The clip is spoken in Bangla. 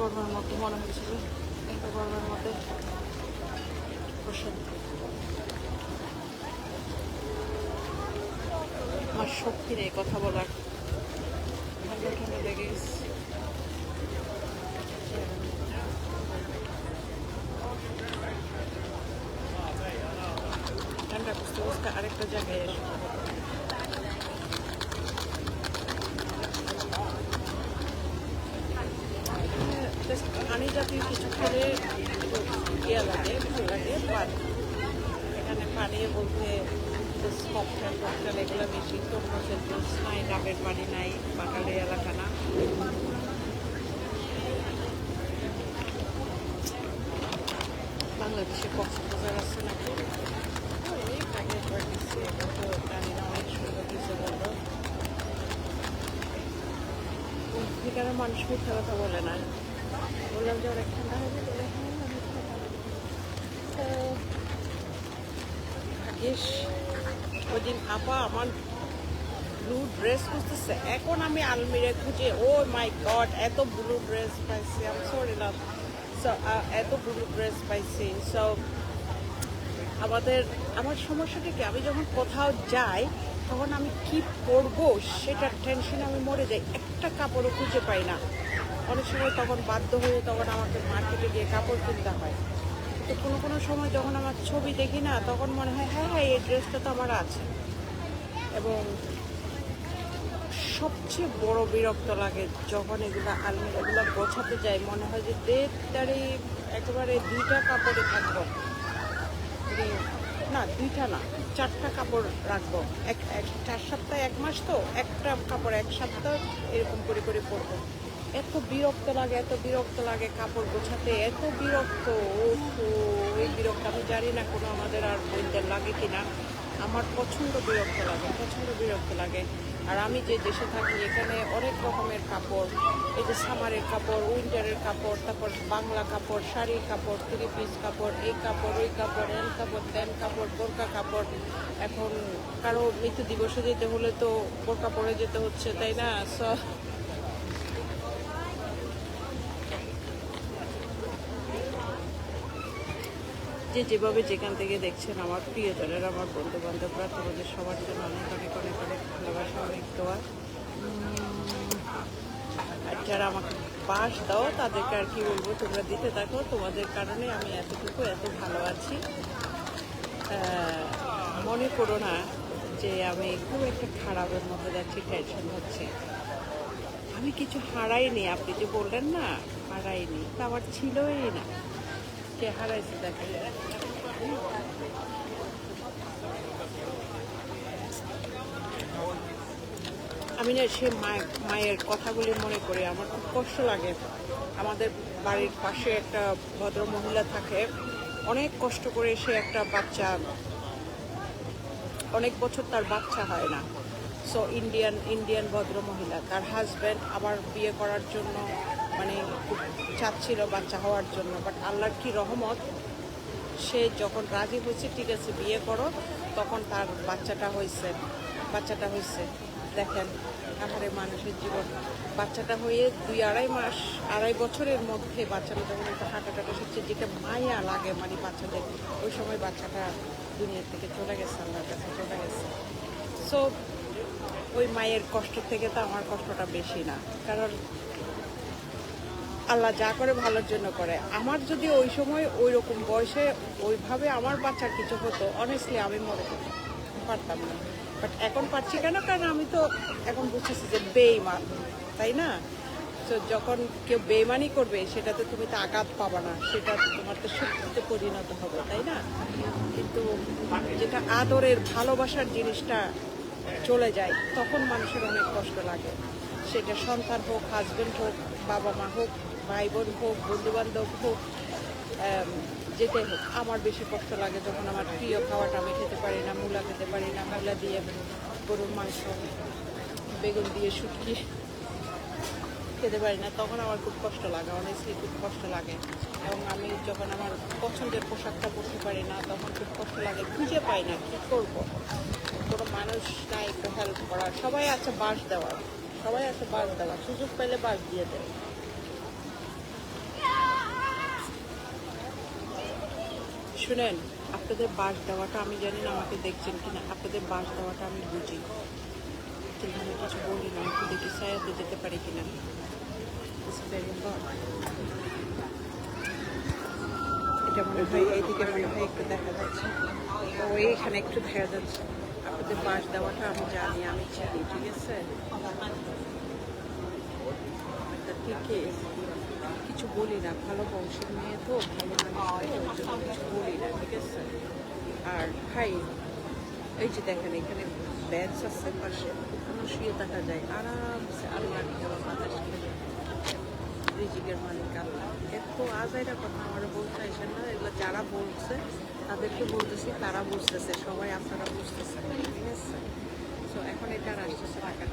গরমের মধ্যে মনে হয়েছিল এত গরমের মধ্যে বসে আমার শক্তি নেই কথা বলার, ঠান্ডা ঠান্ডা লেগে গেছে। ঠান্ডা বুঝতে বুঝতে আরেকটা জায়গায় এসে পানি জাতীয় কিছু খেলে ইয়ে লাগে, ভালো লাগে। পানি এখানে পানি বলতে ককটেল টকটেল এগুলো বেশি, তরমুজের জুস নাই, ডাবের পানি নাই, পাহাড়ি এলাকা না। বাংলাদেশে কক্সবাজার আছে নাকি অনেক আগে একবার গেছি, এখন তো জানি না। অনেক সুন্দর কিছু বললো, এখানে মানুষ মিথ্যা কথা বলে না। বললাম যে অনেক ঠান্ডা হবে, বলে হ্যাঁ অনেক ঠান্ডা হবে। তো ভাগ্যিস ওই দিন আপা আমার ব্লু ড্রেস খুঁজতেছে, এখন আমি আলমিরে খুঁজে ও মাই গড এত ব্লু ড্রেস পাইছি। আমি সরি লাভ, সো এত ব্লু ড্রেস পাইছি। সো আমার সমস্যাটা কি, আমি যখন কোথাও যাই তখন আমি কি পরবো সেটার টেনশনে আমি মরে যাই, একটা কাপড়ও খুঁজে পাই না। অনেক সময় তখন বাধ্য হয়ে তখন আমাকে মার্কেটে গিয়ে কাপড় কিনতে হয়। তো কোনো কোনো সময় যখন আমার ছবি দেখি না তখন মনে হয় হ্যাঁ হ্যাঁ এই ড্রেসটা তো আমার আছে। এবং সবচেয়ে বড় বিরক্ত লাগে যখন এগুলো গোছাতে যাই, মনে হয় যে দেড় একেবারে দুইটা কাপড়ে থাকবো, না দুইটা না 4টা কাপড় রাখবো। এক 4 সপ্তাহ 1 মাস তো একটা কাপড় 1 সপ্তাহ এরকম করে করে পরবো। এত বিরক্ত লাগে, এত বিরক্ত লাগে কাপড় গোছাতে, এত বিরক্ত। এই বিরক্ত আমি জানি না কোনো আমাদের আর বইদের লাগে কিনা। আমার প্রচণ্ড বিরক্ত লাগে, প্রচণ্ড বিরক্ত লাগে। আর আমি যে দেশে থাকি এখানে অনেক রকমের কাপড়, এই যে সামারের কাপড়, উইন্টারের কাপড়, তারপর বাংলা কাপড়, শাড়ির কাপড়, 3 পিস কাপড়, এই কাপড় ওই কাপড়, এন কাপড় তেন কাপড়, বোরকা কাপড়। এখন কারো মৃত্যু দিবসে যেতে হলে তো বোরকা পরে যেতে হচ্ছে, তাই না? যে যেভাবে যেখান থেকে দেখছেন আমার প্রিয়জনের, আমার বন্ধু বান্ধবরা, তোমাদের সবার জন্য অনেক অনেক অনেক অনেক ভালোবাসা, অনেক দোয়া। আর যারা আমাকে পাশ দাও তাদেরকে আর কি বলবো, তোমরা দিতে থাকো, তোমাদের কারণে আমি এতটুকু এত ভালো আছি। মনে করো না যে আমি খুব একটা খারাপের মধ্যে যাচ্ছি, টেনশন হচ্ছে। আমি কিছু হারাইনি, আপনি যে বললেন না হারাইনি, তা আমার ছিলই না। কে হারাইছে দেখেন। আমি না সে মায়ের কথাগুলি মনে করি, আমার খুব কষ্ট লাগে। আমাদের বাড়ির পাশে একটা ভদ্র মহিলা থাকে, অনেক কষ্ট করে সে একটা বাচ্চা, অনেক বছর তার বাচ্চা হয় না। সো ইন্ডিয়ান ভদ্র মহিলা, তার হাজব্যান্ড আবার বিয়ে করার জন্য মানে খুব চাচ্ছিল বাচ্চা হওয়ার জন্য, বাট আল্লাহর কি রহমত, সে যখন রাজি হয়েছে ঠিক আছে বিয়ে করো, তখন তার বাচ্চাটা হয়েছে। দেখেন আমাদের মানুষের জীবন, বাচ্চাটা হয়ে 2-2.5 বছরের মধ্যে বাচ্চাটা যখন একটা হাঁটাটাটা শিখছে, যেটা মায়া লাগে মানে বাচ্চাদের, ওই সময় বাচ্চাটা দুনিয়ার থেকে চলে গেছে, আল্লাহর কাছে চলে গেছে। সো ওই মায়ের কষ্ট থেকে তো আমার কষ্টটা বেশি না, কারণ আল্লাহ যা করে ভালোর জন্য করে। আমার যদি ওই সময় ওই রকম বয়সে ওইভাবে আমার বাচ্চার কিছু হতো, অনেস্টলি আমি মরে পারতাম না। বাট এখন পারছি কেন, কারণ আমি তো এখন বুঝতেছি যে বেঈমান, তাই না? তো যখন কেউ বেঈমানি করবে সেটাতে তুমি তো আঘাত পাবা না, সেটা তোমার তো শক্তিতে পরিণত হবে, তাই না? কিন্তু যেটা আদরের ভালোবাসার জিনিসটা চলে যায় তখন মানুষের অনেক কষ্ট লাগে। সেটা সন্তান হোক, হাজব্যান্ড হোক, বাবা মা হোক, ভাই বোন হোক, বন্ধুবান্ধব হোক, যেটাই হোক। আমার বেশি কষ্ট লাগে যখন আমার প্রিয় খাওয়াটা আমি খেতে পারি না, মূলা খেতে পারি না, মূলা দিয়ে গরুর মাংস, বেগুন দিয়ে শুটকি খেতে পারি না, তখন আমার খুব কষ্ট লাগে, অনেস্টলি খুব কষ্ট লাগে। এবং আমি যখন আমার পছন্দের পোশাকটা পরতে পারি না তখন খুব কষ্ট লাগে, খুঁজে পাই না কী করবো, কোনো মানুষ নাই একটু হেল্প করার। সবাই আছে বাস দেওয়ার, সুযোগ পেলে বাস দিয়ে দেয়। শুনেন, আপনাদের বাস দেওয়াটা আমি জানি না আমাকে দেখছেন কিনা, আপনাদের বাস দেওয়াটা আমি বুঝি, কিন্তু আমি কিছু বলি না, একটু দেখি সায়াতে যেতে পারি কিনা। এটা মনে হয় এইদিকে মনে হয় একটু দেখা যাচ্ছে, তো এইখানে একটু দেখা যাচ্ছে। আপনাদের বাস দেওয়াটা আমি জানি, আমি চিনি, ঠিক আছে। থেকে কিছু বলি না, ভালো বংশের মেয়ে তো, ভালো মানুষ তো, ওই জন্য কিছু বলি না, ঠিক আছে। আর ভাই এই যে দেখেন এখানে বেঞ্চ আছে পাশে, ওখানে শুয়ে দেখা যায় আরামসে, আল্লাহ দেওয়া বাতাস খেলে, রিজিকের মালিক আল্লাহ। এত আজাইরা কথা আমার বলতে আসেন না, এগুলো যারা বলছে তাদেরকে বলতেছি, তারা বুঝতেছে, সবাই আপনারা বুঝতেছেন, ঠিক আছে। তো এখন এটা আর আসতেছে না কেন?